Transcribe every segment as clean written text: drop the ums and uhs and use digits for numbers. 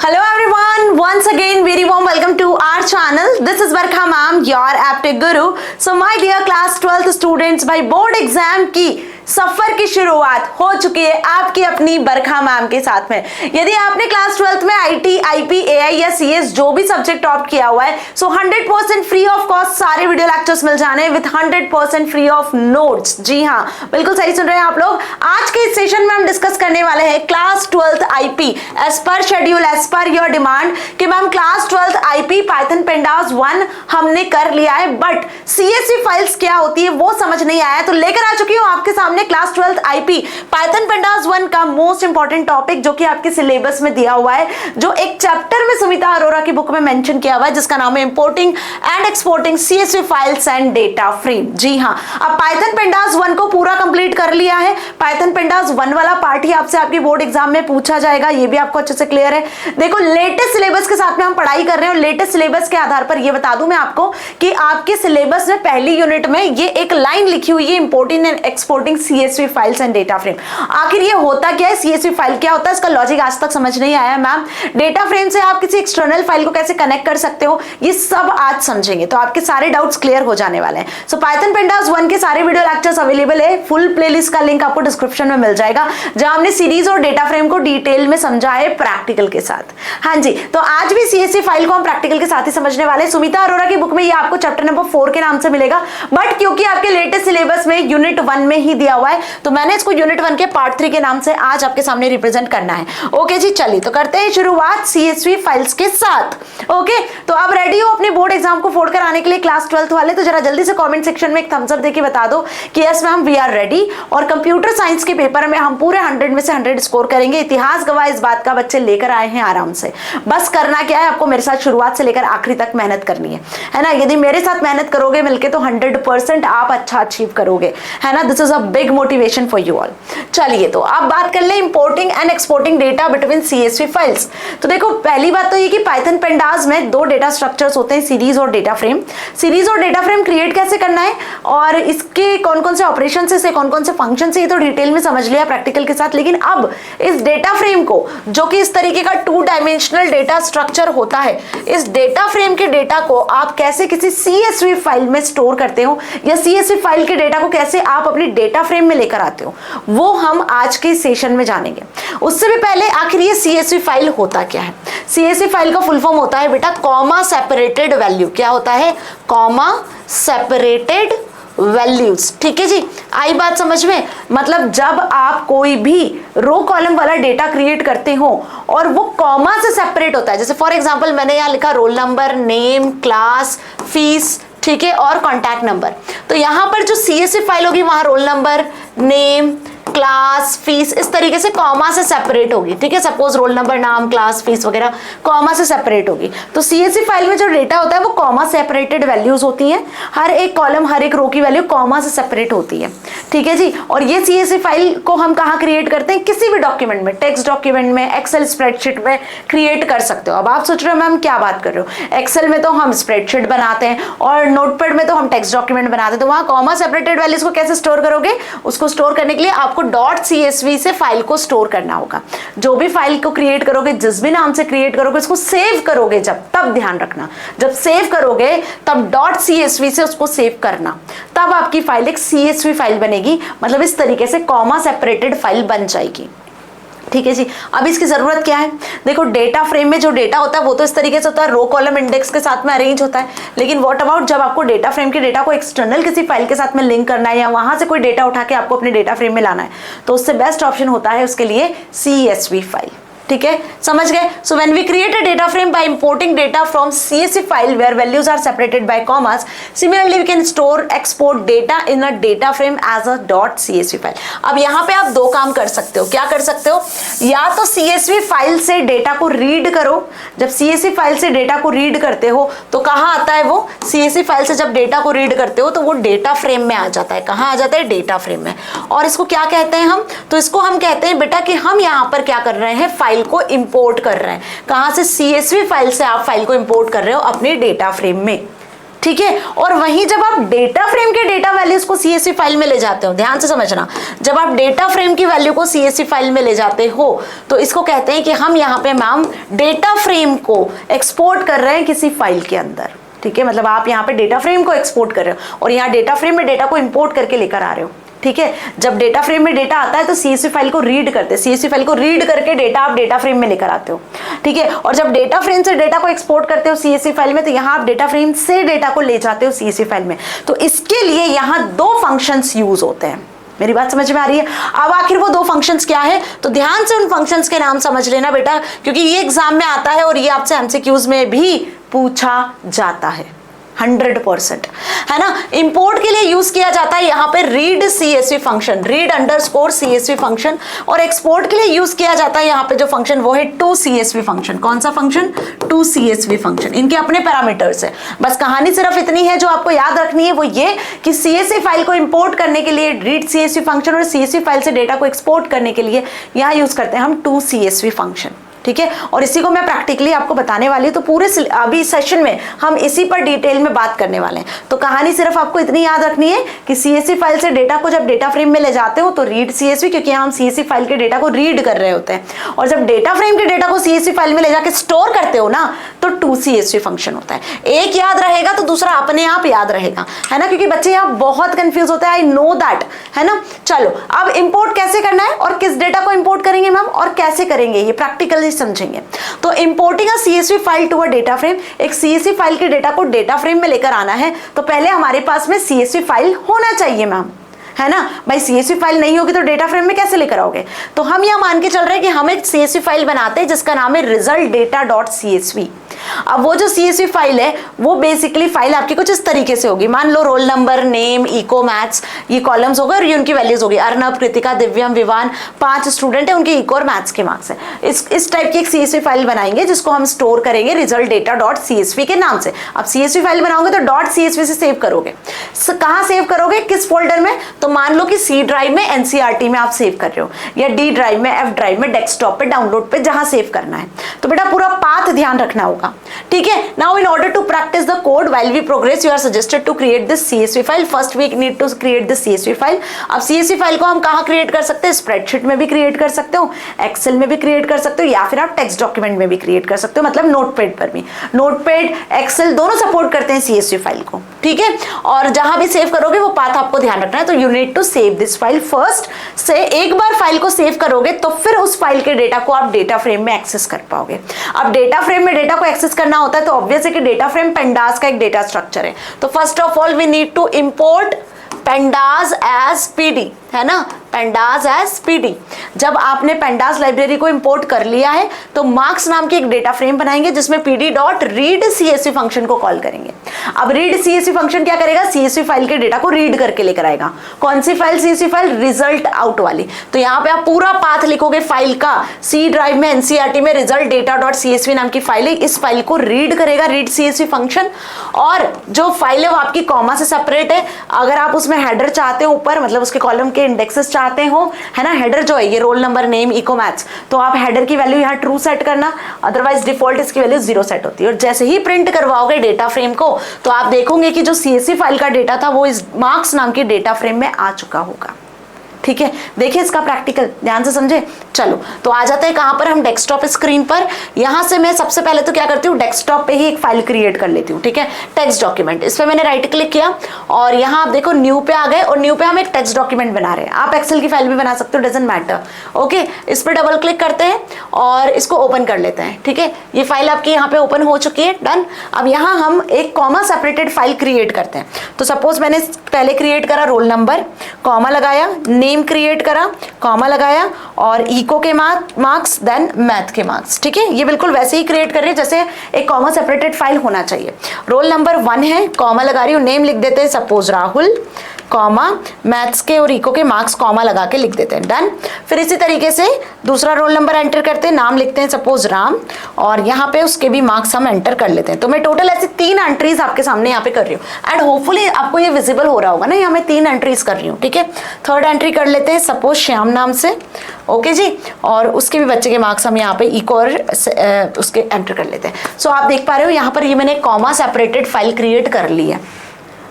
Hello everyone, once again very warm welcome to our channel. This is Barkha ma'am, your aptitude guru. So my dear class 12th students, भाई board exam की सफर की शुरुआत हो चुकी है आपकी अपनी बरखा मैम के साथ में। यदि आपने क्लास 12th में आईटी, आईपी, एआई या सीएस जो भी सब्जेक्ट ऑप्ट किया हुआ है, सो 100% फ्री ऑफ कॉस्ट सारे वीडियो लेक्चर्स मिल जाने विद 100% फ्री ऑफ नोट्स। जी हाँ, बिल्कुल सही सुन रहे हैं आप लोग। आज के इस सेशन में हम डिस्कस करने वाले हैं class 12th IP as per schedule, as per your demand कि ma'am class 12th IP Python pandas 1 हमने कर लिया है, बट सीएसवी फाइल्स क्या होती है वो समझ नहीं आया, तो लेकर आ चुकी हूँ आपके सामने class 12th IP Python pandas 1 का मोस्ट इंपॉर्टेंट टॉपिक जो कि आपके सिलेबस में दिया हुआ है, जो एक चैप्टर में सुमिता अरोरा की बुक में मेंशन किया हुआ है, जिसका नाम है importing and exporting CSV files and data frame. जी हाँ, अब पाइथन पेंडास 1 को पूरा कंप्लीट कर लिया है। पाइथन पेंडास 1 वाला पार्ट ही आपसे आपकी बोर्ड एग्जाम में पूछा जाएगा, ये भी आपको अच्छे से क्लियर है। देखो, लेटेस्ट सिलेबस के साथ में हम पढ़ाई कर रहे हैं और लेटेस्ट सिलेबस के आधार पर ये बता दूं मैं आपको कि आपके सिलेबस में पहली यूनिट में ये एक लाइन लिखी हुई है, importing and exporting CSV files and data frame. आखिर ये होता क्या है, सीएसवी फाइल क्या होता है, इसका लॉजिक आज तक समझ नहीं आया मैम। डेटा फ्रेम से आप किसी एक्सटर्नल फाइल को कैसे कनेक्ट कर सकते हो, ये सब आज समझेंगे, तो आपके सारे डाउट्स क्लियर हो जाने वाले हैं। सो पाइथन पेंडास 1 के सारे वीडियो लेक्चर्स अवेलेबल है, फुल प्लेलिस्ट का लिंक आपको डिस्क्रिप्शन में मिल जाएगा, जहां हमने सीरीज और डेटा फ्रेम को डिटेल में समझा है प्रैक्टिकल के साथ। हाँ जी, तो आज भी सीएसवी फाइल को हम प्रैक्टिकल के साथ ही समझने वाले हैं। सुमिता अरोरा की बुक में ये आपको चैप्टर नंबर 4 के नाम से मिलेगा, बट क्योंकि आपके लेटेस्ट सिलेबस में यूनिट 1 में ही दिया हुआ है, तो मैंने इसको यूनिट 1 के पार्ट 3 के नाम से आज आपके सामने रिप्रेजेंट करना है। ओके जी, चलिए तो करते हैं शुरुआत सीएसवी फाइल्स के साथ। ओके, तो अब रेडी हो अपने बोर्ड एग्जाम को फोड़ कर आने के लिए क्लास 12th वाले? तो जरा जल्दी से कमेंट सेक्शन में एक थम्स अप देके बता दो कि yes ma'am we are ready. और कंप्यूटर साइंस के पेपर में हम पूरे 100 में से 100 स्कोर करेंगे। इतिहास गवाह इस बात का, बच्चे लेकर आए हैं आराम से। बस करना क्या है, आपको मेरे साथ शुरुआत से लेकर आखिरी तक मेहनत करनी है ना। यदि मेरे साथ मेहनत करोगे मिलके तो 100% आप अच्छा अचीव करोगे, है ना। This is a big motivation for you all. चलिए, तो अब बात कर ले importing and exporting data between CSV files. तो देखो, पहली बात तो ये कि पाइथन पेंडास में 2 डेटा स्ट्रक्चर्स होते हैं, सीरीज और डेटा फ्रेम। सीरीज और डेटा फ्रेम क्रिएट कैसे करना है और इसके कौन कौन से ऑपरेशन से कौन कौन से फंक्शन से, ये तो डिटेल में समझ लिया प्रैक्टिकल के साथ। लेकिन अब इस डेटा फ्रेम को, जो कि इस तरीके का 2 डायमेंशनल डेटा स्ट्रक्चर होता है, इस डेटा फ्रेम के डेटा को आप कैसे किसी सीएसवी फाइल में स्टोर करते हो, या सीएसवी फाइल के डेटा को कैसे आप अपनी डेटा फ्रेम में लेकर आते हो, वो हम आज के सेशन में जानेंगे। उससे भी पहले आखिर ये सीएसवी फाइल होता क्या है? सीएसवी फाइल का फुल फॉर्म होता है बेटा कॉमा सेपरेटेड वैल्यू। क्या होता है? Comma separated values. ठीक है जी, आई बात समझ में? मतलब जब आप कोई भी रो कॉलम वाला डेटा क्रिएट करते हो और वो कॉमा से सेपरेट होता है, जैसे फॉर एग्जांपल मैंने यहाँ लिखा role number, name, class, fees, ठीक है, और कॉन्टैक्ट नंबर। तो यहाँ पर जो सीएसवी फाइल होगी वहां role number, name, class, fees इस तरीके से कॉमा से सेपरेट होगी। ठीक है, सपोज रोल नंबर, नाम, क्लास, फीस वगैरह कॉमा से सेपरेट होगी। तो सीएसवी फाइल में जो डेटा होता है वो कॉमा सेपरेटेड वैल्यूज होती हैं। हर एक कॉलम, हर एक रो की वैल्यू कॉमा से सेपरेट होती है। ठीक है जी, और ये सीएसवी फाइल को हम कहाँ क्रिएट करते हैं? किसी भी डॉक्यूमेंट में, टेक्स्ट डॉक्यूमेंट में, एक्सेल स्प्रेडशीट में क्रिएट कर सकते हो। अब आप सोच रहे हो मैम क्या बात कर रहे हो, एक्सेल में तो हम स्प्रेडशीट बनाते हैं और नोटपैड में तो हम टेक्स्ट डॉक्यूमेंट बनाते हैं, तो वहाँ कॉमा सेपरेटेड वैल्यूज को कैसे स्टोर करोगे? उसको स्टोर करने के लिए आपको .csv से फाइल को स्टोर करना होगा। जो भी फाइल को क्रिएट करोगे, जिस भी नाम से क्रिएट करोगे, उसको सेव करोगे जब, तब ध्यान रखना, जब सेव करोगे तब .csv से उसको सेव करना, तब आपकी फाइल एक CSV फाइल बनेगी। मतलब इस तरीके से कॉमा सेपरेटेड फाइल बन जाएगी। ठीक है जी, अब इसकी जरूरत क्या है? देखो, डेटा फ्रेम में जो डेटा होता है वो तो इस तरीके से होता है, रो कॉलम इंडेक्स के साथ में अरेंज होता है। लेकिन व्हाट अबाउट जब आपको डेटा फ्रेम के डेटा को एक्सटर्नल किसी फाइल के साथ में लिंक करना है, या वहां से कोई डेटा उठा के आपको अपने डेटा फ्रेम में लाना है, तो उससे बेस्ट ऑप्शन होता है उसके लिए CSV फाइल। ठीक है, समझ गए? So when we create a data frame by importing data from CSV file where values are separated by commas, similarly we can store export data in a data frame as a .csv file. अब यहाँ पे आप 2 काम कर सकते हो। क्या कर सकते हो? या तो CSV फाइल से डेटा को रीड करो। जब CSV फाइल से डेटा को रीड करते हो तो कहाँ आता है वो? CSV फाइल से जब डेटा को रीड करते हो तो वो डेटा फ्रेम में आ जाता है। कहाँ आ जाता है? डेटा फ्रेम में। और इसको क्या कहते हैं हम? तो इसको हम कहते हैं बेटा कि हम यहाँ पर क्या कर रहे हैं, फाइल को इंपोर्ट कर रहे हैं। कहां से? CSV फाइल से आप फाइल को इंपोर्ट कर रहे हो अपने डेटा फ्रेम में। ठीक है। और वहीं जब आप डेटा फ्रेम के डेटा वैल्यूज को CSV फाइल में ले जाते हो, ध्यान से समझना, जब आप डेटा फ्रेम की वैल्यू को CSV फाइल में ले जाते हो तो इसको कहते हैं कि हम यहाँ पे मैम डेटा फ्रेम को एक्सपोर्ट कर रहे हैं किसी फाइल के अंदर, ठीक है। मतलब आप यहाँ पे डेटा फ्रेम को एक्सपोर्ट कर रहे हो और यहाँ डेटा फ्रेम में डेटा को इंपोर्ट करके लेकर आ रहे हो, ठीक है। जब डेटा फ्रेम में डेटा आता है तो CSV फाइल को रीड करते हैं, CSV फाइल को रीड करके डेटा आप डेटा फ्रेम में लेकर आते हो, ठीक है। और जब डेटा फ्रेम से डेटा को एक्सपोर्ट करते हो CSV फाइल में तो यहाँ आप डेटा फ्रेम से डेटा को ले जाते हो CSV फाइल में। तो इसके लिए यहाँ दो फंक्शंस यूज होते हैं। मेरी बात समझ में आ रही है? अब आखिर वो दो फंक्शंस क्या है, तो ध्यान से उन फंक्शंस के नाम समझ लेना बेटा, क्योंकि ये एग्जाम में आता है और ये आपसे MCQs में भी पूछा जाता है 100%, है ना। इंपोर्ट के लिए यूज किया जाता है यहाँ पे read CSV function, read underscore CSV function, और एक्सपोर्ट के लिए यूज किया जाता है यहाँ पे जो फंक्शन वो है टू CSV फंक्शन। कौन सा फंक्शन? To CSV function. इनके अपने पैरामीटर्स है। बस कहानी सिर्फ इतनी है जो आपको याद रखनी है, वो ये कि CSV फाइल को इंपोर्ट करने के लिए रीड CSV फंक्शन और CSV फाइल से डेटा को एक्सपोर्ट करने के लिए यहाँ यूज करते हैं हम टू CSV फंक्शन, ठीक है। और इसी को मैं प्रैक्टिकली आपको बताने वाली हूँ, तो पूरे अभी सेशन में हम इसी पर डिटेल में बात करने वाले हैं। तो कहानी सिर्फ आपको इतनी याद रखनी है कि CSV फाइल से डेटा को जब डेटा फ्रेम में ले जाते हो तो रीड CSV, क्योंकि हम CSV फाइल के डेटा को रीड कर रहे होते हैं, और जब डेटा फ्रेम के डेटा को CSV फाइल में ले जाके स्टोर करते हो ना तो टू CSV फंक्शन होता है। एक याद रहेगा तो दूसरा अपने आप याद रहेगा, है ना, क्योंकि बच्चे यहाँ बहुत कंफ्यूज होते हैं, आई नो दैट, है ना। चलो अब इंपोर्ट कैसे करना है और किस डेटा को इंपोर्ट करेंगे मैम और कैसे करेंगे ये प्रैक्टिकली समझेंगे। तो importing a CSV file to a data frame, एक CSV फाइल के डेटा को डेटा फ्रेम में लेकर आना है तो पहले हमारे पास में CSV फाइल होना चाहिए मैम, है ना। भाई CSV फाइल नहीं होगी तो डेटा फ्रेम में कैसे लेकर आओगे? तो हम यह मान के चल रहे हैं कि हम एक CSV फाइल बनाते हैं जिसका नाम है रिजल्ट डेटा डॉट CSV। अब वो जो CSV फाइल है वो बेसिकली फाइल आपकी कुछ इस तरीके से होगी। मान लो roll number, name, eco, maths, ये कॉलम्स हो गए और ये उनकी वैल्यूज होगी। अर्नब, कृतिका, दिव्यम, विवान, 5 स्टूडेंट है, उनके इको और मैथ्स के मार्क्स है। इस टाइप की एक CSV फाइल बनाएंगे जिसको हम स्टोर करेंगे रिजल्ट डेटा डॉट CSV के नाम से। अब CSV फाइल बनाओगे तो डॉट CSV से सेव करोगे। कहाँ सेव करोगे, किस फोल्डर में? तो मान लो कि C ड्राइव में, NCERT में आप सेव कर रहे हो, या D ड्राइव में, F ड्राइव में, डेस्कटॉप पे, डाउनलोड पे, जहां सेव करना है। तो बेटा पूरा पाथ ध्यान रखना होगा, ठीक है। Now in order to practice the code while we progress you are suggested to create this CSV file. First we need to create this CSV file. अब CSV फाइल को हम कहाँ क्रिएट कर सकते हैं? स्प्रेडशीट में भी क्रिएट कर सकते हो, एक्सेल में भी क्रिएट कर सकते हो, या फिर आप टेक्स्ट डॉक्यूमेंट में भी क्रिएट कर सकते हो, मतलब नोटपैड पर भी। नोटपैड, एक्सेल दोनों सपोर्ट करते हैं CSV फाइल को, ठीक है। और जहां भी सेव करोगे वो पाथ आपको ध्यान रखना है। तो you need to save this file first. से एक बार फाइल को सेव करोगे तो फिर उस फाइल के डेटा को आप डेटा फ्रेम में एक्सेस कर पाओगे। अब डेटा फ्रेम में डेटा को एक्सेस करना होता है तो ऑब्वियस है कि डेटा फ्रेम पेंडास का एक डेटा स्ट्रक्चर है। तो first of all we need to import pandas as PD, है ना, पेंडास एज PD। जब आपने पेंडास लाइब्रेरी को इंपोर्ट कर लिया है तो मार्क्स नाम की एक डेटा फ्रेम बनाएंगे जिसमें PD dot read CSV function को कॉल करेंगे। अब रीड CSV फंक्शन क्या करेगा? CSV फाइल के डेटा को रीड करके लेकर आएगा। कौन सी फाइल? CSV फाइल रिजल्ट आउट वाली। तो यहाँ पे आप पूरा पाथ लिखोगे फाइल का। C ड्राइव में, NCERT में रिजल्ट डेटा डॉट CSV नाम की फाइल है, इस फाइल को रीड करेगा रीड CSV फंक्शन। और जो फाइल है वो आपकी कॉमा से सेपरेट है। अगर आप उसमें हेडर चाहते हो ऊपर, मतलब उसके कॉलम के इंडेक्सेस चाहते हो, है ना, हेडर जो है ये roll number, name, eco, maths, तो आप हेडर की वैल्यू यहाँ ट्रू सेट करना, अदरवाइज डिफॉल्ट इसकी वैल्यू 0 सेट होती है। और जैसे ही प्रिंट करवाओगे डेटा फ्रेम को तो आप देखोगे कि जो CSV फाइल का डेटा था वो इस मार्क्स नाम की डेटा फ्रेम में आ चुका होगा, ठीक है। देखिए इसका प्रैक्टिकल ध्यान से समझे। चलो तो आ जाते हैं कहां पर? हम डेस्कटॉप स्क्रीन पर। यहां से मैं सबसे पहले तो क्या करती हूँ, डेस्कटॉप पे ही एक फाइल क्रिएट कर लेती हूँ, ठीक है। टेक्स्ट डॉक्यूमेंट, इस पे मैंने राइट क्लिक किया और यहाँ आप देखो न्यू पे आ गए, और न्यू पे हम एक टेक्स्ट डॉक्यूमेंट बना रहे हैं। आप एक्सेल की फाइल भी बना सकते हो, डजंट मैटर, ओके। इस पर डबल क्लिक करते हैं और इसको ओपन कर लेते हैं, ठीक है। ये फाइल आपकी यहाँ पे ओपन हो चुकी है, डन। अब यहाँ हम एक कॉमा सेपरेटेड फाइल क्रिएट करते हैं। तो सपोज मैंने पहले क्रिएट करा रोल नंबर, कॉमा लगाया, नेम क्रिएट करा, कॉमा लगाया, और इको के मार्क्स, देन मैथ के मार्क्स, ठीक है। ये बिल्कुल वैसे ही क्रिएट कर रही है जैसे एक कॉमा सेपरेटेड फाइल होना चाहिए। रोल नंबर 1 है, कॉमा लगा रही हूँ, नेम लिख देते हैं सपोज राहुल, कॉमा, मैथ्स के और इको के मार्क्स कॉमा लगा के लिख देते हैं, डन। फिर इसी तरीके से दूसरा रोल नंबर एंटर करते हैं, नाम लिखते हैं सपोज राम, और यहाँ पे उसके भी मार्क्स हम एंटर कर लेते हैं। तो मैं टोटल ऐसे 3 एंट्रीज आपके सामने यहाँ पे कर रही हूँ एंड होपफुली आपको ये विजिबल हो रहा होगा ना, यहाँ मैं 3 एंट्रीज कर रही हूँ, ठीक है। थर्ड एंट्री कर लेते हैं सपोज श्याम नाम से, ओके जी, और उसके भी बच्चे के मार्क्स हम यहाँ पे इको और उसके एंटर कर लेते हैं। सो आप देख पा रहे हो यहाँ पर ये मैंने कॉमा सेपरेटेड फाइल क्रिएट कर ली है।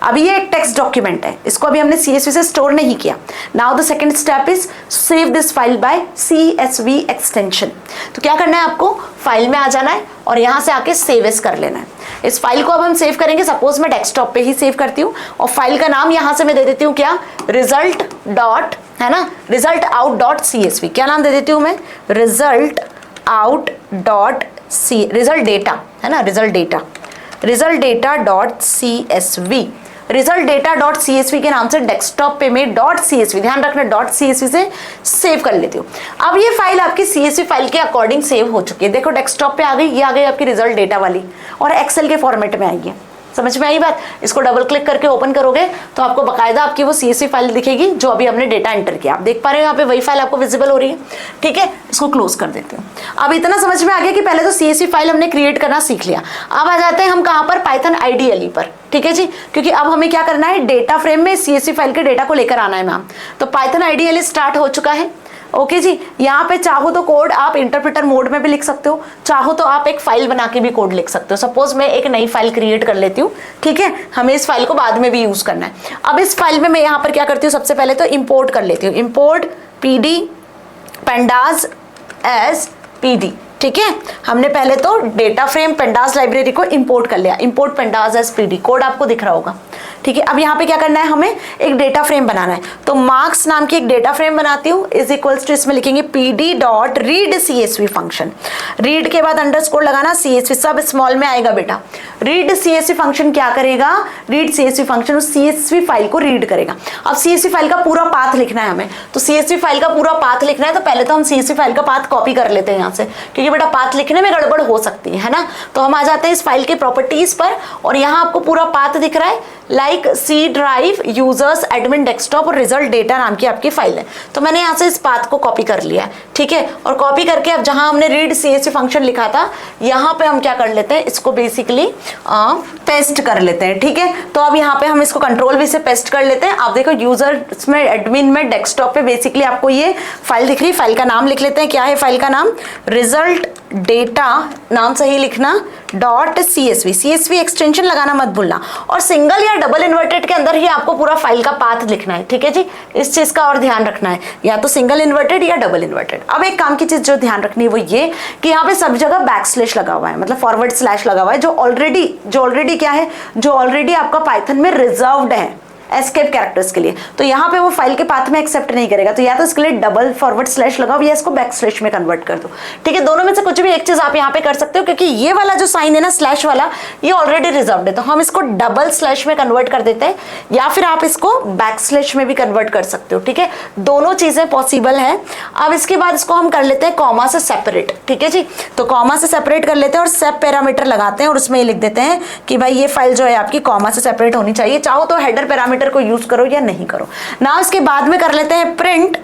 अभी ये एक टेक्स्ट डॉक्यूमेंट है, इसको अभी हमने CSV से स्टोर नहीं किया। Now the second step is save this file by CSV extension. तो क्या करना है आपको, फाइल में आ जाना है और यहाँ से आके सेव एज कर लेना है। इस फाइल को अब हम सेव करेंगे, सपोज मैं डेस्कटॉप पे ही सेव करती हूँ और फाइल का नाम यहाँ से मैं दे देती हूँ क्या, रिजल्ट डॉट, है ना, रिजल्ट आउट डॉट CSV। क्या नाम दे देती हूँ मैं, result out dot c, result data, है ना, result data dot CSV। Result data dot CSV के नाम से डेस्कटॉप पे मैं डॉट CSV, ध्यान रखना डॉट CSV से सेव कर लेती हूँ। अब ये फाइल आपकी CSV फाइल के अकॉर्डिंग सेव हो चुकी है। देखो डेस्कटॉप पे आ गई, ये आ गई आपकी रिजल्ट डेटा वाली और एक्सेल के फॉर्मेट में आई है। समझ में आई बात। इसको डबल क्लिक करके ओपन करोगे तो आपको बकायदा आपकी वो CSV फाइल दिखेगी जो अभी हमने डेटा एंटर किया। आप देख पा रहे हो यहाँ पे वही फाइल आपको विजिबल हो रही है, ठीक है। इसको क्लोज कर देते हैं। अब इतना समझ में आ गया कि पहले तो CSV फाइल हमने क्रिएट करना सीख लिया। अब आ जाते हैं हम कहाँ पर, पाइथन IDLE पर, ठीक है जी, क्योंकि अब हमें क्या करना है, डेटा फ्रेम में CSV फाइल के डेटा को लेकर आना है मैम। तो पाइथन IDLE स्टार्ट हो चुका है, ओके जी। यहाँ पे चाहो तो कोड आप इंटरप्रेटर मोड में भी लिख सकते हो, चाहो तो आप एक फाइल बना के भी कोड लिख सकते हो। सपोज मैं एक नई फाइल क्रिएट कर लेती हूँ, ठीक है, हमें इस फाइल को बाद में भी यूज करना है। अब इस फाइल में मैं यहाँ पर क्या करती हूँ, सबसे पहले तो इंपोर्ट कर लेती हूँ, import PD pandas as PD, ठीक है। हमने पहले तो डेटा फ्रेम pandas लाइब्रेरी को इंपोर्ट कर लिया, import pandas as PD, code आपको दिख रहा होगा, ठीक है। अब यहाँ पे क्या करना है, हमें एक डेटा फ्रेम बनाना है। तो मार्क्स नाम की एक डेटा फ्रेम बनाती हूँ, इज इक्वल्स टू, इसमें लिखेंगे PD dot read CSV function. Read के बाद अंडरस्कोर लगाना, CSV सब स्मॉल में आएगा बेटा। रीड CSV फंक्शन क्या करेगा, रीड CSV फंक्शन उस CSV फाइल को रीड करेगा। अब CSV फाइल का पूरा पाथ लिखना है हमें, तो CSV फाइल का पूरा पाथ लिखना है तो पहले तो हम CSV फाइल का पाथ कॉपी कर लेते हैं यहाँ से, क्योंकि बेटा पाथ लिखने में गड़बड़ हो सकती है ना। तो हम आ जाते हैं इस फाइल के प्रॉपर्टीज पर और यहाँ आपको पूरा पाथ दिख रहा है, like C drive users admin desktop और रिजल्ट डेटा नाम की आपकी फाइल है। तो मैंने यहाँ से इस पाथ को कॉपी कर लिया है, ठीक है। और कॉपी करके अब जहां हमने रीड CSV फंक्शन लिखा था, यहाँ पे हम क्या कर लेते हैं, इसको बेसिकली पेस्ट कर लेते हैं, ठीक है। तो अब यहाँ पे हम इसको कंट्रोल V से पेस्ट कर लेते हैं। आप देखो यूजर्स में एडमिन में डेस्कटॉप पे बेसिकली आपको ये फाइल दिख रही है। फाइल का नाम लिख लेते हैं, क्या है फाइल का नाम, रिजल्ट डेटा, नाम सही लिखना, डॉट CSV एक्सटेंशन लगाना मत भूलना, और सिंगल या डबल इन्वर्टेड के अंदर ही आपको पूरा फाइल का पाथ लिखना है, ठीक है जी। इस चीज का और ध्यान रखना है, या तो सिंगल इन्वर्टेड या डबल इन्वर्टेड। अब एक काम की चीज जो ध्यान रखनी है वो ये कि यहाँ पे सब जगह बैकस्लैश लगा हुआ है, मतलब फॉरवर्ड स्लैश लगा हुआ है, जो ऑलरेडी क्या है, जो ऑलरेडी आपका पाइथन में रिजर्व्ड है एस्केप कैरेक्टर्स के लिए। तो यहाँ पे वो फाइल के पाथ में एक्सेप्ट नहीं करेगा, तो या तो इसके लिए डबल फॉरवर्ड स्लैश लगाओ या इसको बैक स्लैश में कन्वर्ट कर दो, ठीक है। दोनों में से कुछ भी एक चीज आप यहाँ पे कर सकते हो, क्योंकि ये वाला जो साइन है ना स्लैश वाला, ये ऑलरेडी रिजर्व्ड है, तो हम इसको डबल स्लैश में कन्वर्ट कर देते हैं, या फिर आप इसको बैक स्लैश में भी कन्वर्ट कर सकते हो, ठीक है। दोनों चीजें पॉसिबल है। अब इसके बाद इसको हम कर लेते हैं कॉमा से सेपरेट, ठीक है जी। तो कॉमा से सेपरेट कर लेते हैं और सेप पैरामीटर लगाते हैं और उसमें लिख देते हैं कि भाई ये फाइल जो है आपकी कॉमा से सेपरेट होनी चाहिए। चाहो तो हेडर पैरामीटर को यूज करो या नहीं करो ना। इसके बाद में कर लेते हैं प्रिंट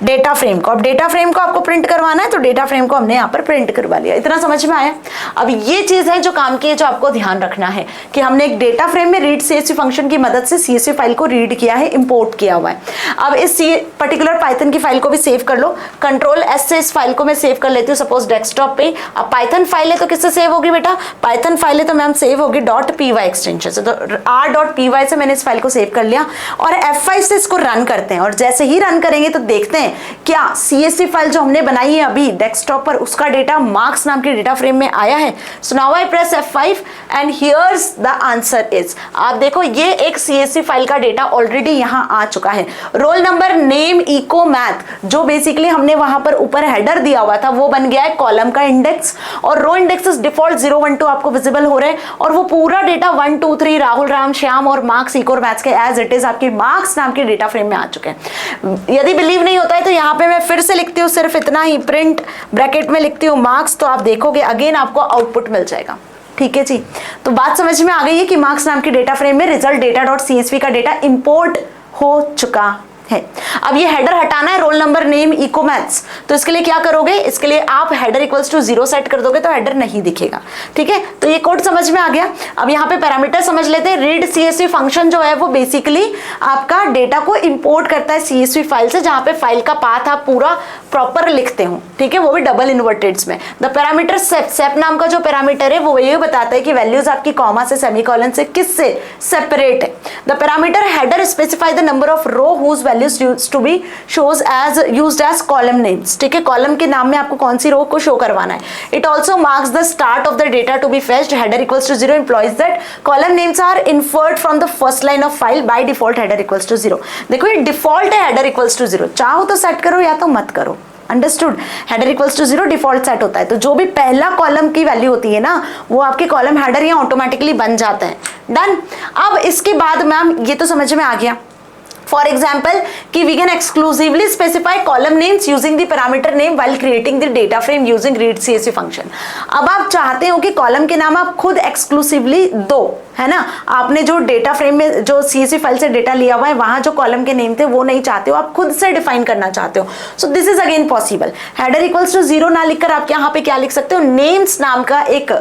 डेटा फ्रेम को। अब डेटा फ्रेम को आपको प्रिंट करवाना है तो डेटा फ्रेम को हमने यहाँ पर प्रिंट करवा लिया। इतना समझ में आया। अब ये चीज है जो काम की है, जो आपको ध्यान रखना है कि हमने एक डेटा फ्रेम में रीड CSV फंक्शन की मदद से CSV फाइल को रीड किया है, इंपोर्ट किया हुआ है। अब इस पर्टिकुलर पाइथन की फाइल को भी सेव कर लो। कंट्रोल S से इस फाइल को मैं सेव कर लेती हूँ सपोज डेस्कटॉप पे। अब पाइथन फाइल है तो किससे सेव होगी बेटा, पाइथन फाइल है तो मैम सेव होगी .py एक्सटेंशन से। तो r.py से मैंने इस फाइल को सेव कर लिया और F5 से इसको रन करते हैं। और जैसे ही रन करेंगे तो देखते हैं क्या CSV फाइल जो हमने बनाई है अभी डेस्कटॉप पर, उसका डेटा मार्क्स नाम के डेटा फ्रेम में आया है। So now I press F5 and here's the answer is. आप देखो ये एक CSV फाइल का डेटा ऑलरेडी यहाँ आ चुका है। Roll number, name, eco, math, जो बेसिकली हमने वहां पर ऊपर हेडर दिया हुआ था वो बन गया है कॉलम का इंडेक्स, और रो इंडेक्सेस डिफॉल्ट 0 1 2 आपको विजिबल हो रहे हैं। और वो पूरा डेटा 1 2 3 राहुल, राम, श्याम और मार्क्स, इको और मैथ्स के एज इट इज आपके मार्क्स नाम के डेटा फ्रेम में आ चुके हैं। यदि बिलीव नहीं होता है तो यहाँ पे मैं फिर से लिखती हूँ सिर्फ इतना ही, प्रिंट ब्रैकेट में लिखती हूँ मार्क्स, तो आप देखोगे अगेन आपको आउटपुट मिल जाएगा। ठीक है जी, तो बात समझ में आ गई है कि मार्क्स नाम के डेटा फ्रेम में रिजल्ट डेटा डॉट CSV का डेटा इंपोर्ट हो चुका है। अब ये हेडर हटाना है, roll number name eco maths, तो इसके लिए क्या करोगे, इसके लिए आप हेडर इक्वल्स टू 0 सेट कर दोगे तो हेडर नहीं दिखेगा। ठीक है, तो ये कोड समझ में आ गया। अब यहाँ पे पैरामीटर समझ लेते हैं। रीड सीएसवी फंक्शन जो है वो बेसिकली आपका डेटा को इंपोर्ट करता है सीएसवी फाइल से, जहां पे फाइल का पाथ आप पूरा प्रॉपर लिखते हो। ठीक है, वो भी डबल इन्वर्टेड्स में। द पैरामीटर सेप, सेप नाम का जो पैरामीटर है वो ये बताता है कि वैल्यूज आपकी कॉमा से सेमीकोलन से किससे सेपरेट है। The parameter header specify the number of row whose values to be shows as used as column names. ठीक है, कॉलम के नाम में आपको कौन सी रो को शो करवाना है। It also marks the start of the data to be fetched. Header equals to 0 implies that column names are inferred from the first line of file by default header equals to 0। देखो ये default है header equals to 0, चाहो तो set करो या तो मत करो। Understood, header equals to 0 default set होता है, तो जो भी पहला कॉलम की वैल्यू होती है ना वो आपके कॉलम हेडर यहाँ ऑटोमेटिकली बन जाता है। डन। अब इसके बाद मैम ये तो समझ में आ गया। फॉर एग्जाम्पल कि we can exclusively specify column names using the parameter name while creating the data frame using read CSV function. अब आप चाहते हो कि कॉलम के नाम आप खुद एक्सक्लूसिवली दो, है ना, आपने जो डेटा फ्रेम में जो सीएसवी फाइल से डेटा लिया हुआ है वहां जो कॉलम के नेम थे वो नहीं चाहते हो, आप खुद से डिफाइन करना चाहते हो। So this is again possible. Header equals to 0 ना लिखकर आप यहाँ पे क्या लिख सकते हो, नेम्स नाम का एक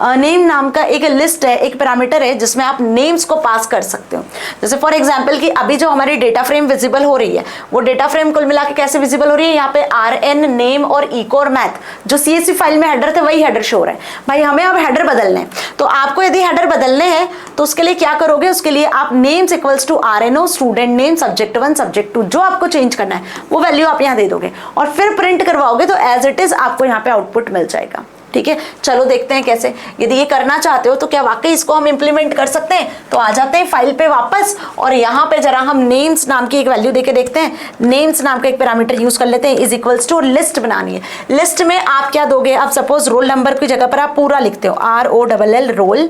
नेम नाम का एक लिस्ट है, एक पैरामीटर है जिसमें आप नेम्स को पास कर सकते हो। जैसे फॉर एग्जांपल कि अभी जो हमारी डेटा फ्रेम विजिबल हो रही है वो डेटा फ्रेम कुल मिला के कैसे विजिबल हो रही है, यहाँ पे RN नेम और इको और मैथ जो CSV फाइल में हेडर थे वही हेडर शो हो रहा है। भाई हमें अब हेडर बदलने हैं, तो आपको यदि हेडर बदलने हैं तो उसके लिए क्या करोगे, उसके लिए आप names equals to RNO student name subject 1 subject 2 जो आपको चेंज करना है वो वैल्यू आप यहाँ दे दोगे और फिर प्रिंट करवाओगे तो एज इट इज आपको यहाँ पे आउटपुट मिल जाएगा। ठीक है, चलो देखते हैं कैसे। यदि ये करना चाहते हो तो क्या वाकई इसको हम इंप्लीमेंट कर सकते हैं, तो आ जाते हैं फाइल पे वापस और यहाँ पे जरा हम नेम्स नाम की एक वैल्यू देके देखते हैं। नेम्स नाम का एक पैरामीटर यूज कर लेते हैं, इज इक्वल्स टू लिस्ट बनानी है। लिस्ट में आप क्या दोगे, आप सपोज रोल नंबर की जगह पर आप पूरा लिखते हो ROLL रोल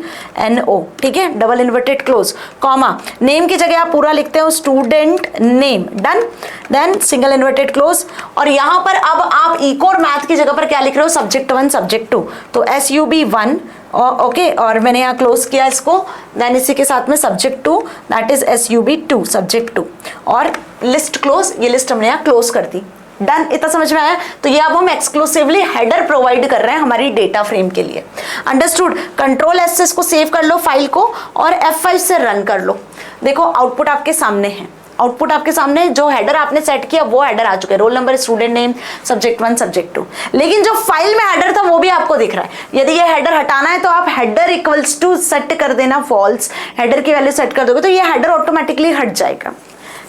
NO, ठीक है, double inverted close comma, name की जगह आप पूरा लिखते हो student name, done, then single inverted close, और यहाँ पर अब आप इको और मैथ की जगह पर क्या लिख रहे हो, सब्जेक्ट 1 सब्जेक्ट 2, तो SUB1 ओके, और मैंने यहाँ क्लोज किया इसको, देन इसी के साथ में subject 2 that is SUB2 subject 2 और लिस्ट क्लोज, ये लिस्ट हमने यहाँ क्लोज कर दी। डन, इतना समझ में आया। तो ये अब हम एक्सक्लूसिवली हेडर प्रोवाइड कर रहे हैं हमारी डेटा फ्रेम के लिए। अंडरस्टूड। कंट्रोल S से इसको सेव कर लो फाइल को और F5 से रन कर लो। देखो आउटपुट आपके सामने है, आउटपुट आपके सामने जो हेडर आपने सेट किया वो हेडर आ चुके हैं, roll number student name subject 1 subject 2, लेकिन जो फाइल में हेडर था वो भी आपको दिख रहा है। यदि ये हेडर हटाना है तो आप हेडर इक्वल्स टू सेट कर देना फॉल्स, हेडर की वैल्यू सेट कर दोगे तो ये हेडर ऑटोमेटिकली हट जाएगा।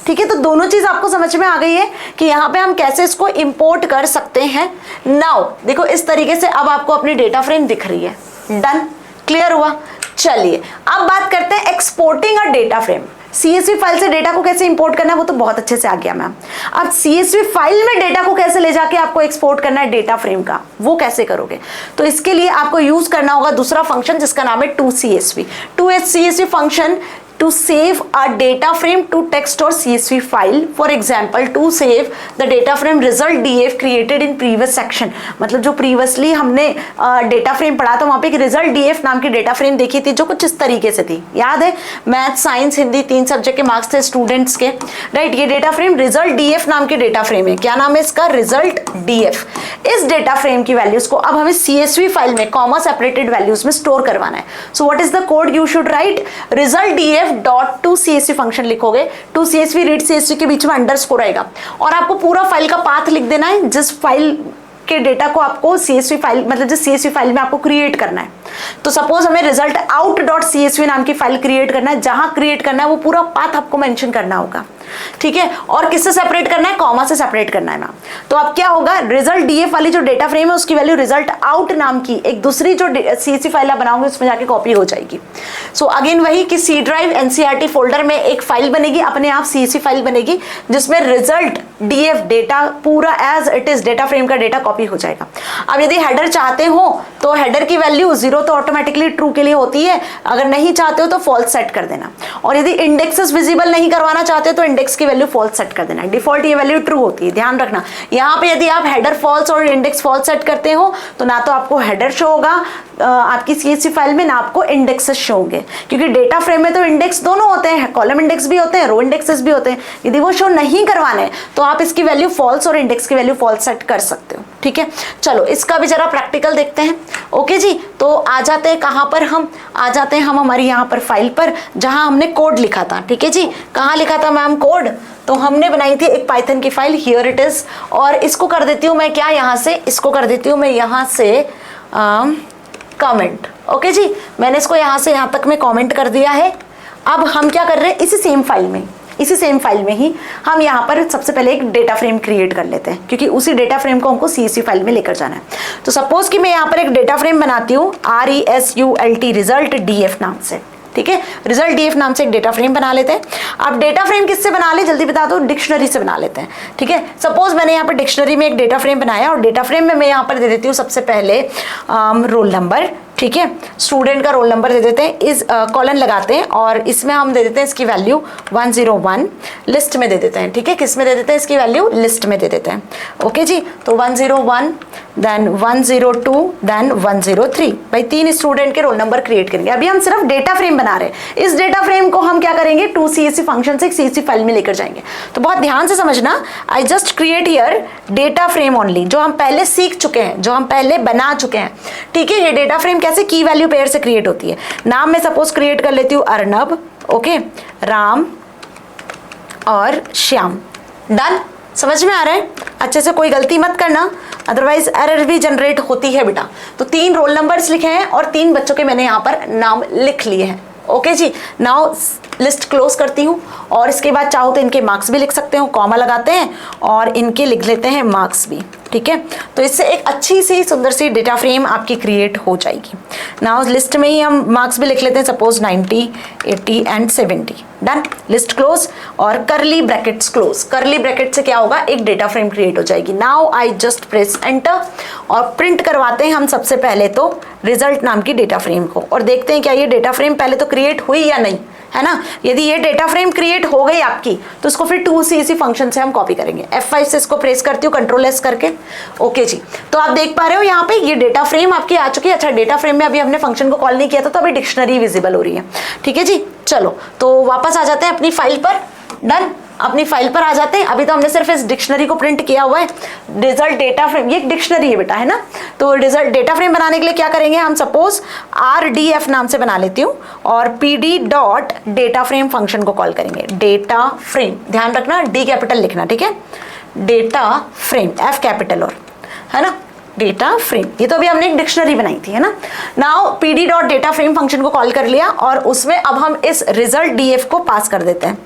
ठीक है, तो दोनों चीज आपको समझ में आ गई है कि यहाँ पे हम कैसे इसको इंपोर्ट कर सकते हैं। नाउ देखो इस तरीके से अब आपको अपनी डेटा फ्रेम दिख रही है। डन, क्लियर हुआ। चलिए अब बात करते हैं एक्सपोर्टिंग अ डेटा फ्रेम। CSV फाइल से डेटा को कैसे इंपोर्ट करना है वो तो बहुत अच्छे से आ गया मैम। अब CSV फाइल में डेटा को कैसे ले जाके आपको एक्सपोर्ट करना है डेटा फ्रेम का, वो कैसे करोगे, तो इसके लिए आपको यूज करना होगा दूसरा फंक्शन जिसका नाम है 2CSV। 2CSV function to save a data frame to text or CSV file, for example to save the data frame result DF created in previous section। मतलब जो previously हमने डेटा फ्रेम पढ़ा था वहाँ पे एक रिजल्ट DF नाम की डेटा फ्रेम देखी थी जो कुछ इस तरीके से थी, याद है, मैथ साइंस हिंदी 3 सब्जेक्ट के मार्क्स थे स्टूडेंट्स के, राइट। ये डेटा फ्रेम रिजल्ट DF नाम की डेटा फ्रेम है, क्या नाम है इसका, रिजल्ट DF। इस डेटा फ्रेम की वैल्यूज को अब हमें CSV फाइल में कॉमा सेपरेटेड वैल्यूज में स्टोर करवाना है। So what is the code you should write, result DF dot 2CSV function लिखोगे, 2CSV रीड CSV के बीच में अंडरस्कोर आएगा और आपको पूरा फाइल का पाथ लिख देना है जिस फाइल के डेटा को आपको CSV फाइल मतलब जिस CSV फाइल में आपको क्रिएट करना है। तो सपोज हमें रिजल्ट आउट डॉट CSV नाम की फाइल क्रिएट करना है, जहां क्रिएट करना है वो पूरा पाथ आपको मेंशन करना होगा। ठीक है, और किससे सेपरेट करना है, कॉमा से सेपरेट करना है मैम। तो अब क्या होगा, रिजल्ट DF वाली जो डेटा फ्रेम है उसकी वैल्यू रिजल्ट आउट नाम की एक दूसरी जो CSV फाइल आप बनाओगे उसमें जाके कॉपी हो जाएगी। सो अगेन वही कि C ड्राइव NCERT फोल्डर में एक फाइल बनेगी, अपने आप CSV फाइल बनेगी जिसमें रिजल्ट DF डेटा पूरा as it is data frame का डेटा कॉपी हो जाएगा। अब यदि हेडर चाहते हो तो हेडर की वैल्यू 0 जीरो तो ऑटोमेटिकली ट्रू के लिए होती है, अगर नहीं चाहते हो तो फॉल्स सेट कर देना। और यदि इंडेक्सेस विजिबल नहीं करवाना चाहते हो तो इंडेक्स की वैल्यू फॉल्स सेट कर देना। डिफॉल्ट ये वैल्यू ट्रू होती है, ध्यान रखना। यहाँ पे यदि आप हेडर फॉल्स और इंडेक्स फॉल्स सेट करते हो तो ना तो आपको हेडर शो होगा आपकी CSV फाइल में, ना आपको इंडेक्सेस शो होंगे, क्योंकि डेटा फ्रेम में तो इंडेक्स दोनों होते हैं, कॉलम इंडेक्स भी होते हैं, रो इंडेक्सेस भी होते हैं। यदि वो शो नहीं करवाने तो आप इसकी वैल्यू फॉल्स और इंडेक्स की वैल्यू फॉल्स सेट कर सकते हो, ठीक है। चलो इसका भी जरा प्रैक्टिकल देखते हैं। ओके जी, तो आ जाते हैं कहाँ पर, हम आ जाते हैं हम हमारी यहाँ पर फाइल पर जहाँ हमने कोड लिखा था, ठीक है जी। कहाँ लिखा था मैम कोड? तो हमने बनाई थी एक पाइथन की फाइल, हियर इट इज। और इसको कर देती हूँ मैं क्या, यहाँ से इसको कर देती हूँ मैं यहाँ से कमेंट। ओके जी, मैंने इसको यहाँ से यहाँ तक में कमेंट कर दिया है। अब हम क्या कर रहे हैं, इसी सेम फाइल में ही हम यहाँ पर सबसे पहले एक डेटा फ्रेम क्रिएट कर लेते हैं, क्योंकि उसी डेटा फ्रेम को हमको CSV फाइल में लेकर जाना है। तो सपोज कि मैं यहाँ पर एक डेटा फ्रेम बनाती हूँ RESULT रिजल्ट DF नाम से, ठीक है। रिजल्ट DF नाम से एक डेटा फ्रेम बना लेते हैं। अब डेटा फ्रेम किससे बना ले, जल्दी बता दो, डिक्शनरी से बना लेते हैं, ठीक है। सपोज मैंने यहाँ पर डिक्शनरी में एक डेटा फ्रेम बनाया और डेटा फ्रेम में मैं यहाँ पर दे देती हूँ सबसे पहले रोल नंबर, ठीक है। स्टूडेंट का रोल नंबर दे देते हैं, इस कॉलन लगाते हैं और इसमें हम दे देते हैं इसकी वैल्यू 101, लिस्ट में दे देते हैं, ठीक है। किस में दे देते हैं इसकी वैल्यू, लिस्ट में दे देते हैं। ओके जी, तो 101 देन 102 देन 103, भाई 3 स्टूडेंट के रोल नंबर क्रिएट करेंगे। अभी हम सिर्फ डेटा फ्रेम बना रहे हैं, इस डेटा फ्रेम को हम क्या करेंगे, 2 CSV फंक्शन से एक CSV फाइल में लेकर जाएंगे। तो बहुत ध्यान से समझना, I just create here data frame only, जो हम पहले सीख चुके हैं, जो हम पहले बना चुके हैं, ठीक है। ये डेटा फ्रेम कैसे की वैल्यू पेयर से क्रिएट होती है। नाम में सपोज क्रिएट कर लेती हूँ अर्नब, ओके, राम और श्याम। डन, समझ में आ रहा है? अच्छे से कोई गलती मत करना, अदरवाइज एरर भी जनरेट होती है बेटा। तो 3 रोल नंबर्स लिखे हैं और 3 बच्चों के मैंने यहाँ पर नाम लिख लिए हैं। ओके जी, नाउ लिस्ट क्लोज करती हूँ और इसके बाद चाहो तो इनके मार्क्स भी लिख सकते हो, कॉमा लगाते हैं और इनके लिख लेते हैं मार्क्स भी, ठीक है। तो इससे एक अच्छी सी सुंदर सी डेटा फ्रेम आपकी क्रिएट हो जाएगी। नाउ लिस्ट में ही हम मार्क्स भी लिख लेते हैं, suppose 90, 80 and 70। Done, list close और करली ब्रैकेट्स क्लोज। करली ब्रैकेट से क्या होगा, एक डेटा फ्रेम क्रिएट हो जाएगी। Now I just press enter और प्रिंट करवाते हैं हम सबसे पहले तो रिजल्ट नाम की डेटा फ्रेम को, और देखते हैं क्या ये डेटा फ्रेम पहले तो क्रिएट हुई या नहीं, है ना। यदि ये डेटा फ्रेम क्रिएट हो गई आपकी तो इसको फिर 2 CSV फंक्शन से हम कॉपी करेंगे। F5 से इसको प्रेस करती हूँ, Ctrl+S करके। ओके जी, तो आप देख पा रहे हो यहाँ पे ये डेटा फ्रेम आपकी आ चुकी है। अच्छा, डेटा फ्रेम में अभी हमने फंक्शन को कॉल नहीं किया था तो अभी डिक्शनरी विजिबल हो रही है, ठीक है जी। चलो तो वापस आ जाते हैं अपनी फाइल पर। डन, अपनी फाइल पर आ जाते हैं। अभी तो हमने सिर्फ इस डिक्शनरी को प्रिंट किया हुआ है, रिजल्ट डेटा फ्रेम, ये एक डिक्शनरी है बेटा, है ना। तो रिजल्ट डेटा फ्रेम बनाने के लिए क्या करेंगे हम, सपोज RDF नाम से बना लेती हूँ और PD dot data frame function को कॉल करेंगे। डेटा फ्रेम, ध्यान रखना D कैपिटल लिखना, ठीक है। डेटा फ्रेम F कैपिटल और, है ना, डेटा फ्रेम। ये तो अभी हमने एक डिक्शनरी बनाई थी, है ना। Now PD dot data frame function को कॉल कर लिया और उसमें अब हम इस रिजल्ट DF को पास कर देते हैं,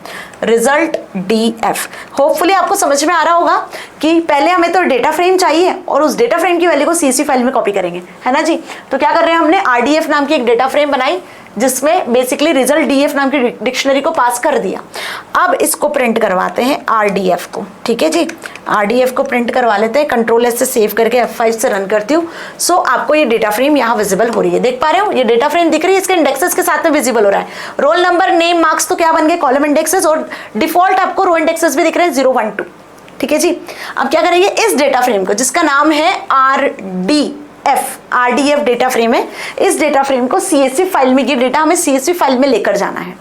रिजल्ट DF। होपफुली आपको समझ में आ रहा होगा कि पहले हमें तो डेटा फ्रेम चाहिए और उस डेटा फ्रेम की वैल्यू को CSV फाइल में कॉपी करेंगे, है ना जी। तो क्या कर रहे हैं, हमने RDF नाम की एक डेटा फ्रेम बनाई जिसमें बेसिकली रिजल्ट DF नाम की डिक्शनरी को पास कर दिया। अब इसको प्रिंट करवाते हैं RDF को, ठीक है जी। RDF को प्रिंट करवा लेते हैं, Ctrl+S से सेव करके F5 से रन करती हूँ। सो आपको ये डेटा फ्रेम यहाँ विजिबल हो रही है, देख पा रहे हो, ये डेटा फ्रेम दिख रही है, इसके इंडेक्सेस के साथ में विजिबल हो रहा है। रोल नंबर, नेम, मार्क्स तो क्या बन गए, कॉलम इंडेक्सेस, और डिफॉल्ट आपको रो इंडेक्सेस भी दिख रहे हैं 0, 1, 2, ठीक है जी। अब क्या करेंगे, इस डेटा फ्रेम को जिसका नाम है RDF डेटा फ्रेम है, इस डेटा फ्रेम को CSV फाइल में, ये डेटा हमें CSV फाइल में लेकर जाना है,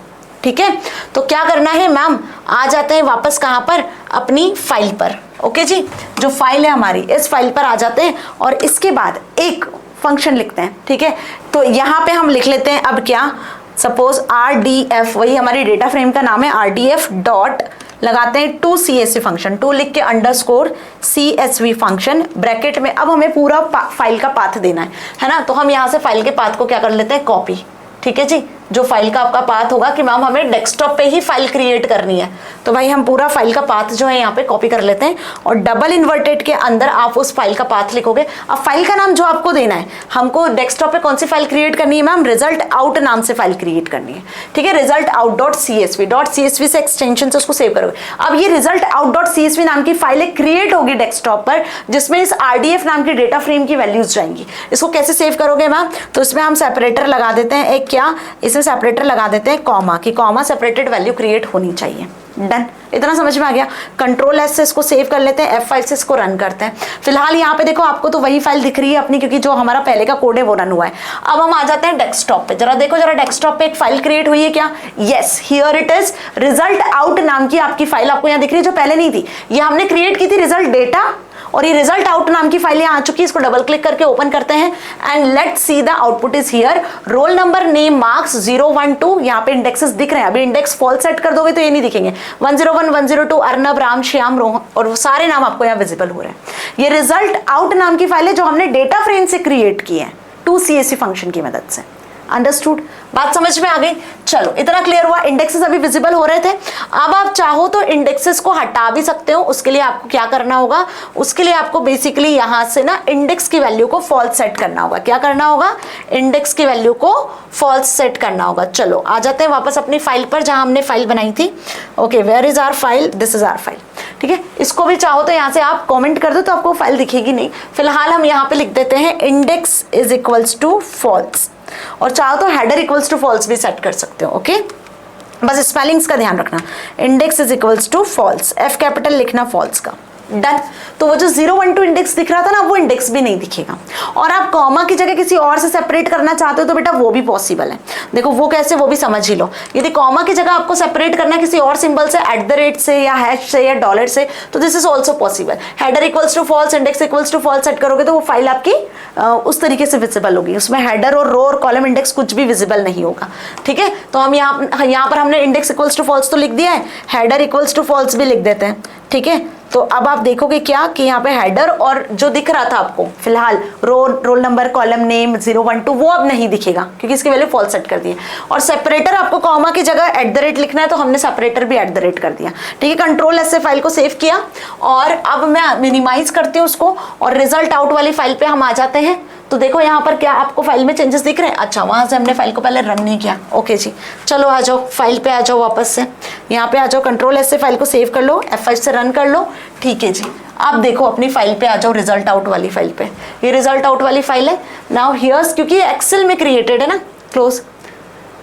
ठीक है। तो क्या करना है मैम, आ जाते हैं वापस कहाँ पर, अपनी फाइल पर। ओके जी, जो फाइल है हमारी, इस फाइल पर आ जाते हैं और इसके बाद एक फंक्शन लिखते हैं, ठीक है। तो यहाँ पे हम लिख लेते हैं अब क्या, सपोज RDF, वही हमारी डेटा फ्रेम का नाम है, RDF डॉट लगाते हैं 2 CSV फंक्शन, 2 लिख के अंडरस्कोर CSV फंक्शन ब्रैकेट में। अब हमें पूरा फाइल का पाथ देना है ना। तो हम यहाँ से फाइल के पाथ को क्या कर लेते हैं, कॉपी, ठीक है जी। जो फाइल का आपका पाथ होगा कि मैम हमें डेस्कटॉप पे ही फाइल क्रिएट करनी है, तो भाई हम पूरा फाइल का पाथ जो है यहाँ पे कॉपी कर लेते हैं और डबल इन्वर्टेड के अंदर आप उस फाइल का पाथ लिखोगे। अब फाइल का नाम जो आपको देना है, हमको डेस्कटॉप पे कौन सी फाइल क्रिएट करनी है मैम, रिजल्ट आउट नाम से फाइल क्रिएट करनी है, ठीक है। रिजल्ट आउट डॉट CSV से एक्सटेंशन से उसको सेव करोगे। अब ये रिजल्ट आउट डॉट CSV नाम की फाइल क्रिएट होगी डेस्कटॉप पर, जिसमें इस RDF नाम की डेटा फ्रेम की वैल्यूज जाएंगी। इसको कैसे सेव करोगे मैम, तो इसमें हम सेपरेटर लगा देते हैं एक, क्या इसमें सेपरेटर लगा देते हैं कॉमा, कि कॉमा सेपरेटेड वैल्यू क्रिएट होनी चाहिए। डन, इतना समझ में आ गया। कंट्रोल S से इसको सेव कर लेते हैं, F5 से इसको रन करते हैं। फिलहाल यहाँ पे देखो आपको तो वही फाइल दिख रही है अपनी, क्योंकि जो हमारा पहले का कोड है वो रन हुआ है। अब हम आ जाते हैं डेस्कटॉप पे, जरा देखो, जरा डेस्कटॉप पे एक फाइल क्रिएट हुई है क्या, yes here it is, result out नाम की आपकी फाइल आपको यहाँ दिख रही है, जो पहले नहीं थी। ये हमने क्रिएट की थी रिजल्ट डेटा, और ये रिजल्ट आउट नाम की फाइल यहाँ आ चुकी है। इसको डबल क्लिक करके ओपन करते हैं and let's see the output is here. Role number, name, marks 012, यहाँ पे इंडेक्सेस दिख रहे हैं। अभी इंडेक्स फॉल्स सेट कर दोगे तो ये नहीं दिखेंगे। 101, 102, अर्नब, राम, श्याम, रोहन, और वो सारे नाम आपको यहाँ विजिबल हो रहे हैं। ये रिजल्ट आउट नाम की फाइल है जो हमने डेटा फ्रेम से क्रिएट की है 2CSV फंक्शन की मदद से। अंडरस्टूड, बात समझ में आ गई। चलो इतना क्लियर हुआ। इंडेक्सेस अभी विजिबल हो रहे थे। अब आप चाहो तो इंडेक्सेस को हटा भी सकते हो। उसके लिए आपको क्या करना होगा, उसके लिए आपको बेसिकली यहां से ना इंडेक्स की वैल्यू को फॉल्स सेट करना होगा। क्या करना होगा, इंडेक्स की वैल्यू को फॉल्स सेट करना होगा। चलो आ जाते हैं वापस अपनी फाइल पर जहां हमने फाइल बनाई थी। Okay, where is our file, this is our file, ठीक है। इसको भी चाहो तो यहाँ से आप कमेंट कर दो तो आपको फाइल दिखेगी नहीं। फिलहाल हम यहाँ पे लिख देते हैं index is equals to false, और चाहो तो हेडर इक्वल्स टू फॉल्स भी सेट कर सकते हो। ओके, बस स्पेलिंग्स का ध्यान रखना। Index is equals to false, F capital लिखना फॉल्स का। डन, तो वो जो 012 इंडेक्स दिख रहा था ना, वो इंडेक्स भी नहीं दिखेगा। और आप कॉमा की जगह किसी और से सेपरेट करना चाहते हो तो बेटा वो भी पॉसिबल है। देखो वो कैसे, वो भी समझ ही लो। यदि कॉमा की जगह आपको सेपरेट करना है किसी और सिंबल से, @ से या हैश से या डॉलर से, तो this is also possible. Header equals to false, index equals to false set करोगे तो वो फाइल आपकी उस तरीके से विजिबल होगी। उसमें हेडर और रो और कॉलम इंडेक्स कुछ भी विजिबल नहीं होगा, ठीक है। तो हम यहाँ पर हमने इंडेक्स इक्वल्स टू फॉल्स तो लिख दिया है, हेडर इक्वल्स टू फॉल्स भी लिख देते हैं, ठीक है। तो अब आप देखोगे क्या कि यहाँ पे हेडर और जो दिख रहा था आपको फिलहाल रोल नंबर, कॉलम नेम 012, वो अब नहीं दिखेगा क्योंकि इसकी वैल्यू फॉल्स सेट कर दी है। और सेपरेटर आपको कॉमा की जगह @ लिखना है तो हमने सेपरेटर भी @ कर दिया, ठीक है। कंट्रोल S से फाइल को सेव किया और अब मैं मिनिमाइज करती हूँ उसको और रिजल्ट आउट वाली फाइल पे हम आ जाते हैं। तो देखो यहाँ पर क्या आपको फाइल में चेंजेस दिख रहे हैं। अच्छा, वहां से हमने फाइल को पहले रन नहीं किया। ओके जी, चलो आ जाओ फाइल पे, आ जाओ वापस से यहाँ पे आ जाओ। कंट्रोल S से फाइल को सेव कर लो, F5 से रन कर लो, ठीक है जी। आप देखो अपनी फाइल पे आ जाओ, रिजल्ट आउट वाली फाइल पे। ये रिजल्ट आउट वाली फाइल है। नाउ हियर्स, क्योंकि एक्सेल में क्रिएटेड है ना, क्लोज।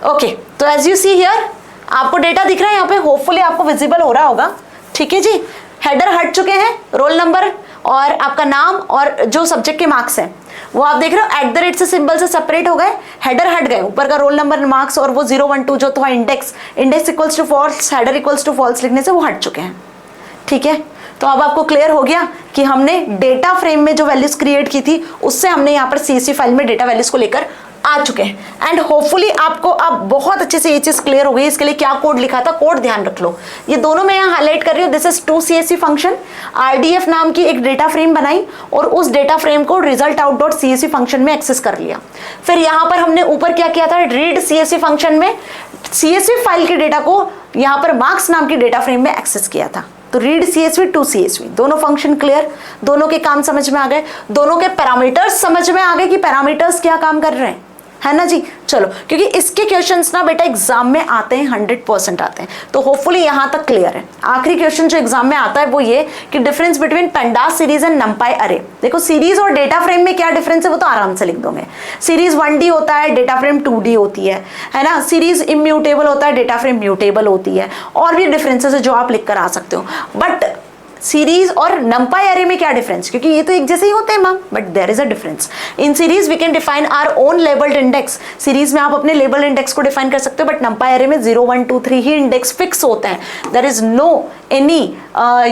ओके, तो एज यू सी हियर आपको डेटा दिख रहा है यहाँ पे, होपफुली आपको विजिबल हो रहा होगा, ठीक है जी। हेडर हट चुके हैं, रोल नंबर और आपका नाम और जो सब्जेक्ट के मार्क्स हैं वो आप देख रहे हो @ से सिंबल से सेपरेट हो गए, हेडर हट गए, ऊपर का रोल नंबर, मार्क्स और वो 012 जो था index equals to false, header equals to false लिखने से वो हट चुके हैं, ठीक है। तो अब आपको क्लियर हो गया कि हमने डेटा फ्रेम में जो वैल्यूज क्रिएट की थी उससे हमने यहाँ पर CSV फाइल में डेटा वैल्यूज को लेकर आ चुके हैं। एंड होपफुली आपको अब बहुत अच्छे से ये चीज क्लियर हो गई। इसके लिए क्या कोड लिखा था, कोड ध्यान रख लो। ये दोनों मैं यहाँ हाईलाइट कर रही हूँ। This is 2CSV function, RDF नाम की एक डेटा फ्रेम बनाई और उस डेटा फ्रेम को result out dot CSV function में एक्सेस कर लिया। फिर यहाँ पर हमने ऊपर क्या किया था, रीड CSV फंक्शन में CSV फाइल के डेटा को यहाँ पर मार्क्स नाम की डेटा फ्रेम में एक्सेस किया था। तो रीड CSV टू CSV दोनों फंक्शन क्लियर, दोनों के काम समझ में आ गए, दोनों के पैरामीटर्स समझ में आ गए कि पैरामीटर्स क्या काम कर रहे हैं, है ना जी। चलो, क्योंकि इसके क्वेश्चंस ना बेटा एग्जाम में आते हैं, 100% आते हैं, तो होपफुली यहां तक क्लियर है। आखिरी क्वेश्चन जो एग्जाम में आता है वो ये कि difference between pandas series and नंपाई अरे। देखो सीरीज और डेटा फ्रेम में क्या डिफरेंस है वो तो आराम से लिख दोगे। सीरीज 1D होता है, डेटा फ्रेम 2D होती है ना। सीरीज इम्यूटेबल होता है, डेटा फ्रेम म्यूटेबल होती है, और भी डिफरेंसेस है जो आप लिख कर आ सकते हो। बट सीरीज और नंपाई अरे में क्या डिफरेंस, क्योंकि ये तो एक जैसे ही होते हैं ma'am, but there is a difference. In series we can define our own labelled index. Series में आप अपने लेबल्ड इंडेक्स को डिफाइन कर सकते हो, बट नंपाई अरे में 0 1 2 3 ही इंडेक्स फिक्स होते हैं। There is no any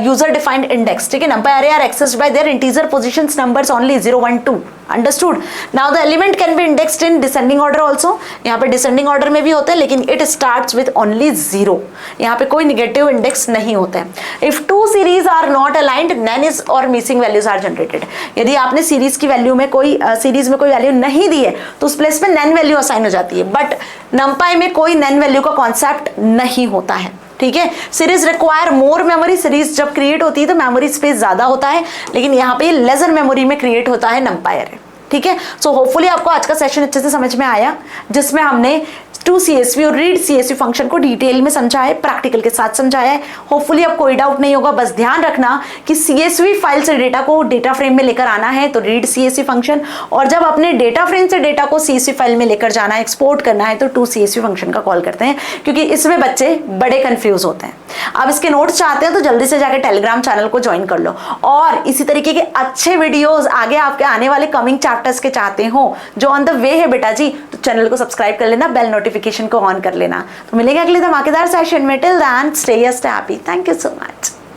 user defined index. ठीक है, numpy array are accessed by their integer positions numbers only 0 1 2. Understood? Now the element can be indexed in descending order also. यहाँ पे descending order में भी होता है, लेकिन it starts with only 0. यहाँ पे कोई negative index नहीं होता है. If two series are not aligned, none is or missing values are generated. यदि आपने सीरीज की वैल्यू में कोई सीरीज में कोई वैल्यू नहीं दी है तो उस प्लेस में नन वैल्यू असाइन हो जाती है, बट numpy में कोई नन वैल्यू का कॉन्सेप्ट नहीं होता है. ठीक है, series require more memory. Series जब क्रिएट होती है तो मेमोरी स्पेस ज्यादा होता है, लेकिन यहाँ पे लेजर मेमोरी में क्रिएट होता है numpy array. ठीक है, सो होपफुली आपको आज का सेशन अच्छे से समझ में आया, जिसमें हमने टू CSV और रीड CSV फंक्शन को डिटेल में समझा है, प्रैक्टिकल के साथ समझाया है. होपफुली अब कोई डाउट नहीं होगा. बस ध्यान रखना कि CSV फाइल से डेटा को डेटा फ्रेम में लेकर आना है तो रीड CSV फंक्शन, और जब अपने डेटा फ्रेम से डेटा को CSV फाइल में लेकर जाना है, एक्सपोर्ट करना है, तो टू CSV फंक्शन का कॉल करते हैं, क्योंकि इसमें बच्चे बड़े कंफ्यूज होते हैं. आप इसके नोट्स चाहते हैं तो जल्दी से जाकर टेलीग्राम चैनल को ज्वाइन कर लो, और इसी तरीके के अच्छे वीडियोस आगे आपके आने वाले कमिंग चैप्टर्स के चाहते हो जो ऑन द वे है बेटा जी, तो चैनल को सब्सक्राइब कर लेना, बेल नोटिफिकेशन को ऑन कर लेना. तो मिलेगा अगले धमाकेदार सेशन में. Till then stay happy. Thank you so much.